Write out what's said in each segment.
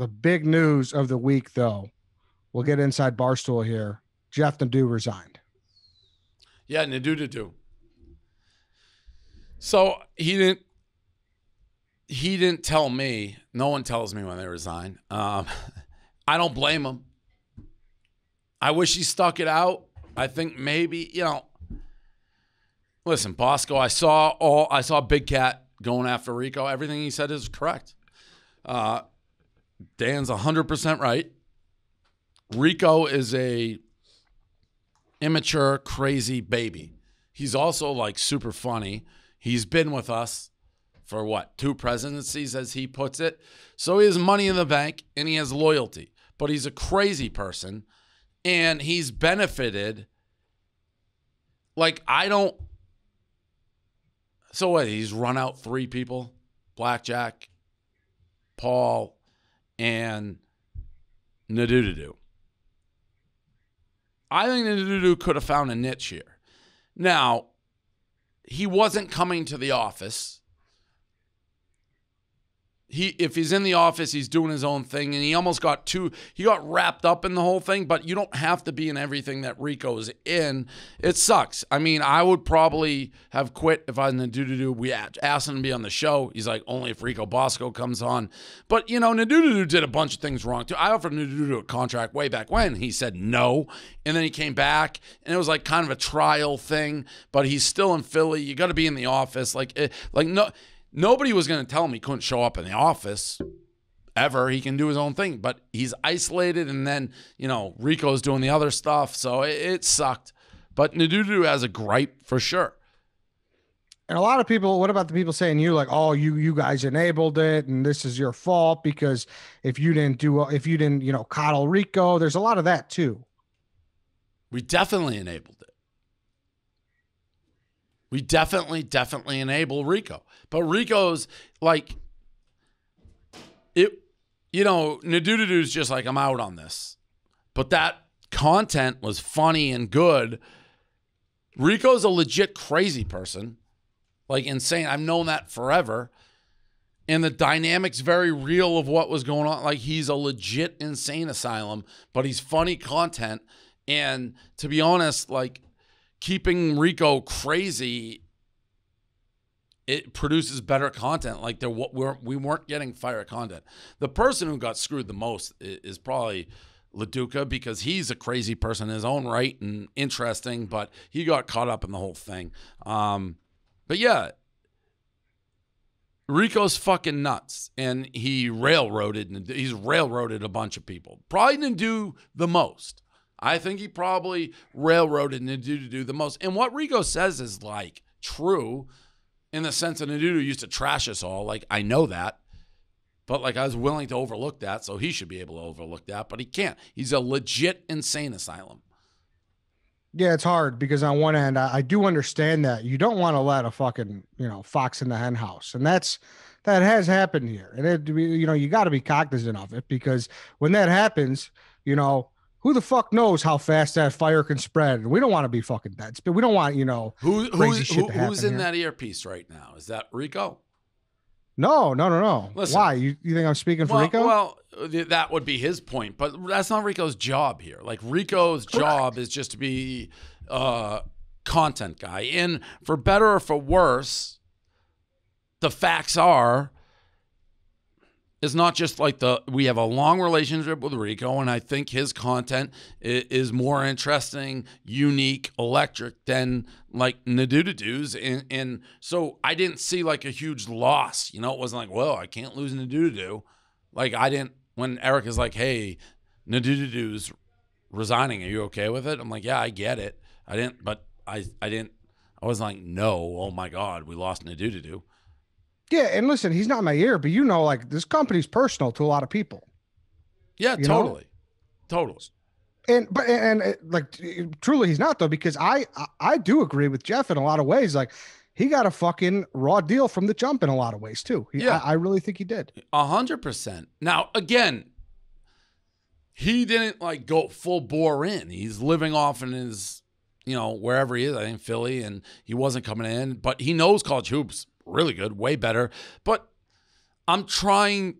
The big news of the week, though, we'll get inside Barstool here. Jeff Nadu resigned. Yeah, Nadu. So he didn't tell me. No one tells me when they resign. I don't blame him. I wish he stuck it out. I think maybe, listen, Bosco, I saw Big Cat going after Rico. Everything he said is correct. Dan's 100% right. Rico is a immature, crazy baby. He's also like super funny. He's been with us for what, 2 presidencies, as he puts it. So he has money in the bank and he has loyalty. But he's a crazy person and he's benefited. Like, so what, he's run out 3 people? Blackjack, Paul, and Nadu. I think Nadu could have found a niche here. Now, he wasn't coming to the office. If he's in the office, he's doing his own thing, and he almost got wrapped up in the whole thing, but you don't have to be in everything that Rico's in. It sucks. I mean, I would probably have quit if I was Nadu. We asked him to be on the show. He's like, only if Rico Bosco comes on. But, Nadu did a bunch of things wrong, too. I offered Nadu a contract way back when. He said no, and then he came back, and it was like kind of a trial thing, but he's still in Philly. You got to be in the office. No. Nobody was going to tell him he couldn't show up in the office ever. He can do his own thing, but he's isolated, and then, Rico's doing the other stuff, so it sucked. But Nadu has a gripe for sure. And a lot of people, what about the people saying oh, you guys enabled it, and this is your fault because if you didn't, coddle Rico, there's a lot of that too. We definitely enabled it. We definitely enable Rico. But Rico's like, Nadudu's just like, I'm out on this. But that content was funny and good. Rico's a legit crazy person. Like, insane. I've known that forever. And the dynamic's very real of what was going on. Like, he's a legit insane asylum, but he's funny content. And to be honest, like, keeping Rico crazy, it produces better content. Like, we weren't getting fire content. The person who got screwed the most is probably LaDuca, because he's a crazy person in his own right and interesting, but he got caught up in the whole thing. But yeah, Rico's fucking nuts, and he's railroaded a bunch of people. Probably didn't do the most. I think he probably railroaded Nadu to do the most. And what Rico says is, like, true in the sense that Nadu used to trash us all. Like, I know that. But, like, I was willing to overlook that, so he should be able to overlook that. But he can't. He's a legit insane asylum. Yeah, it's hard because on one end, I do understand that. You don't want to let a fucking, fox in the hen house. And that has happened here. And, you got to be cognizant of it, because when that happens, who the fuck knows how fast that fire can spread? And we don't want to be fucking dead. But we don't want, crazy shit to happen. Who's in here. That earpiece right now? Is that Rico? No. Listen, why? You think I'm speaking for Rico? Well, that would be his point, but that's not Rico's job here. Like, Rico's job is just to be a content guy. And for better or for worse, the facts are, it's not just like we have a long relationship with Rico, and I think his content is more interesting, unique, electric than like Nadudu's. And so I didn't see like a huge loss. It wasn't like, well, I can't lose Nadudu. Like, I didn't, when Eric is like, hey, Nadudu's resigning, are you okay with it? I'm like, yeah, I get it. I wasn't like, no, oh my God, we lost Nadudu. Yeah, and listen, he's not in my ear, but like, this company's personal to a lot of people. Yeah, totally. And like, truly, he's not, though, because I do agree with Jeff in a lot of ways. Like, he got a fucking raw deal from the jump in a lot of ways too. I really think he did. 100%. Now, again, he didn't like go full bore in. He's living off in his, wherever he is. I think Philly, and he wasn't coming in, but he knows college hoops really good, way better. But I'm trying,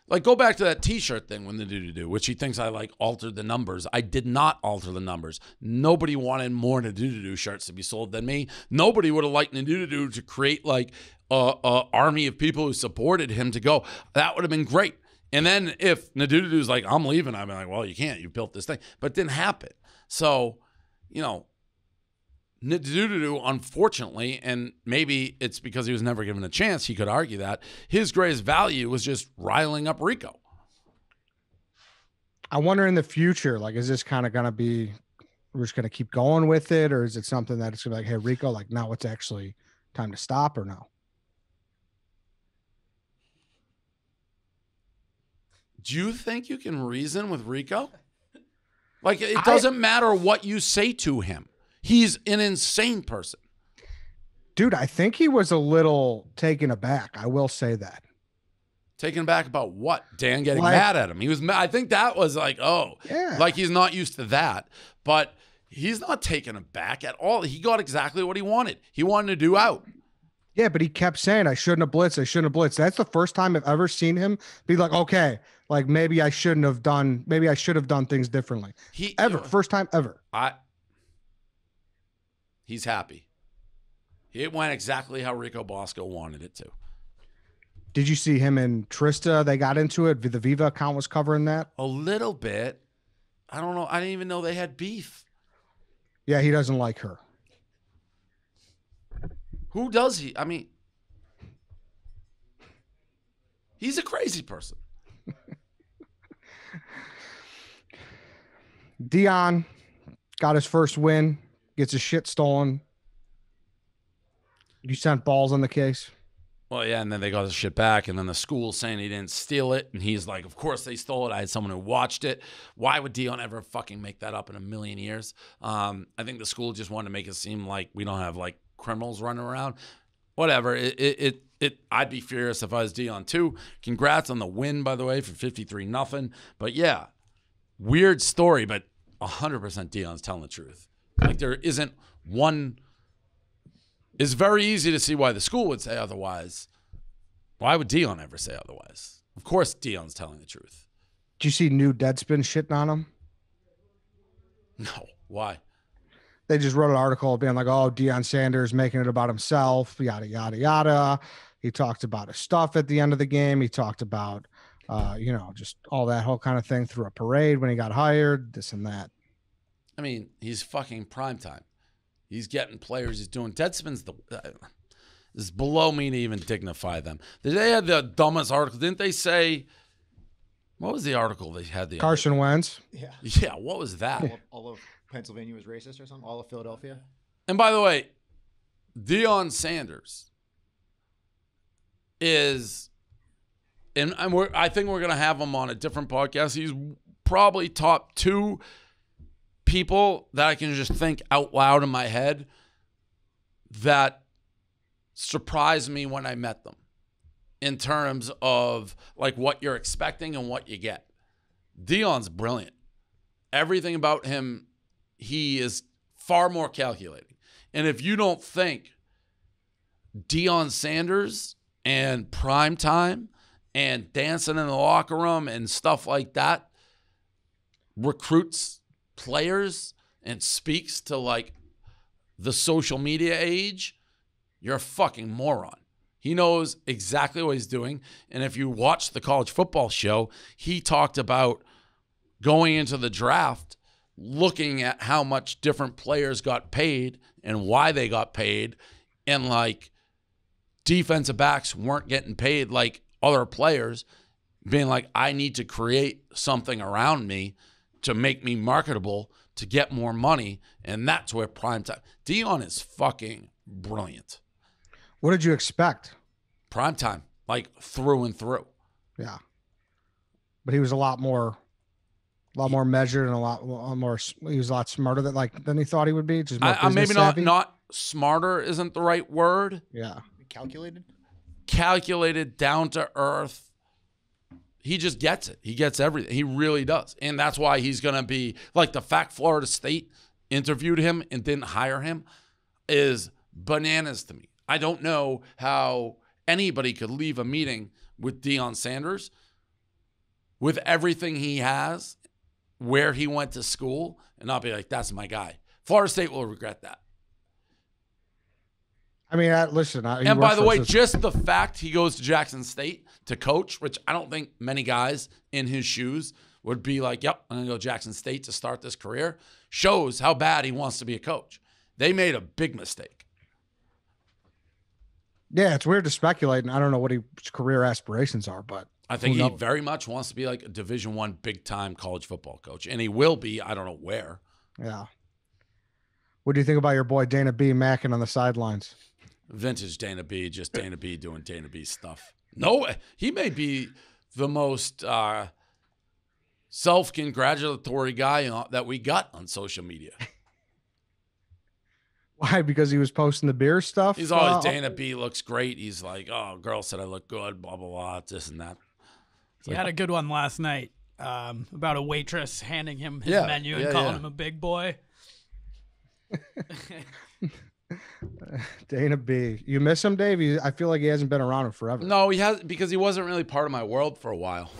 Like, go back to that T-shirt thing when the Nadu, which he thinks I like altered the numbers. I did not alter the numbers. Nobody wanted more Nadu shirts to be sold than me. Nobody would have liked Nadu to create like a army of people who supported him to go. That would have been great. And then if Nadudu's like, I'm leaving, I'm like, well, you can't. You built this thing. But it didn't happen. So, you know, Nadu, unfortunately, and maybe it's because he was never given a chance, he could argue that, his greatest value was just riling up Rico. I wonder in the future, like, is this kind of going to be, we're just going to keep going with it? Or is it something that it's going to be like, hey, Rico, like, now it's actually time to stop or no? Do you think you can reason with Rico? Like, it doesn't matter what you say to him. He's an insane person. Dude, I think he was a little taken aback. I will say that. Taken aback about what? Dan getting mad at him. He was. I think that was like, oh, yeah. Like he's not used to that. But he's not taken aback at all. He got exactly what he wanted. He wanted Nadu out. Yeah, but he kept saying, I shouldn't have blitzed. I shouldn't have blitzed. That's the first time I've ever seen him be like, okay, like maybe I should have done things differently. First time ever. He's happy. It went exactly how Rico Bosco wanted it to. Did you see him and Trista? They got into it. The Viva account was covering that. A little bit. I don't know. I didn't even know they had beef. Yeah, he doesn't like her. Who does he? I mean, he's a crazy person. Deion got his first win, gets his shit stolen. You sent balls on the case. Well, yeah, and then they got his shit back, and then the school saying he didn't steal it, and he's like, of course they stole it. I had someone who watched it. Why would Deion ever fucking make that up in a million years? I think the school just wanted to make it seem like we don't have, like, criminals running around. Whatever. I'd be furious if I was Deion, too. Congrats on the win, by the way, for 53-0. But, yeah, weird story, but 100% Deion's telling the truth. Like, there isn't one... It's very easy to see why the school would say otherwise. Why would Deion ever say otherwise? Of course Deion's telling the truth. Did you see new Deadspin shitting on him? No. Why? They just wrote an article being like, oh, Deion Sanders making it about himself, yada, yada, yada. He talked about his stuff at the end of the game. He talked about, just all that whole kind of thing through a parade when he got hired, this and that. I mean, he's fucking primetime. He's getting players. He's doing Deadspin's is below me to even dignify them. They had the dumbest article. Didn't they say, what was the article they had? Carson Wentz. Yeah. Yeah, what was that? All of Pennsylvania was racist or something? All of Philadelphia? And by the way, Deion Sanders is, and I think we're going to have him on a different podcast. He's probably top 2 people that I can just think out loud in my head that surprised me when I met them in terms of like what you're expecting and what you get. Deion's brilliant. Everything about him, he is far more calculating. And if you don't think Deion Sanders and prime time and dancing in the locker room and stuff like that recruits players and speaks to like the social media age, you're a fucking moron. He knows exactly what he's doing. And if you watch the college football show, he talked about going into the draft, looking at how much different players got paid and why they got paid. And like defensive backs weren't getting paid like other players, being like, I need to create something around me to make me marketable, to get more money, and that's where primetime. Deion is fucking brilliant. What did you expect? Primetime, like through and through. Yeah, but he was a lot more measured and a lot more. He was a lot smarter than he thought he would be. Just more maybe savvy. not smarter isn't the right word. Yeah, Calculated, down to earth. He just gets it. He gets everything. He really does. And that's why he's going to be, like the fact Florida State interviewed him and didn't hire him is bananas to me. I don't know how anybody could leave a meeting with Deion Sanders with everything he has, where he went to school, and not be like, that's my guy. Florida State will regret that. I mean, listen. And by the way, just the fact he goes to Jackson State to coach, which I don't think many guys in his shoes would be like, yep, I'm going to go to Jackson State to start this career, shows how bad he wants to be a coach. They made a big mistake. Yeah, it's weird to speculate, and I don't know what his career aspirations are, but I think he very much wants to be like a Division I big-time college football coach, and he will be. I don't know where. Yeah. What do you think about your boy Dana B macking on the sidelines? Vintage Dana B, just Dana B doing Dana B stuff. No, he may be the most self-congratulatory guy that we got on social media. Why? Because he was posting the beer stuff? He's always, Dana B looks great. He's like, oh, girl said I look good, blah, blah, blah, this and that. He had a good one last night about a waitress handing him his menu and calling him a big boy. Dana B. You miss him, Dave? I feel like he hasn't been around in forever. No, he has, because he wasn't really part of my world for a while.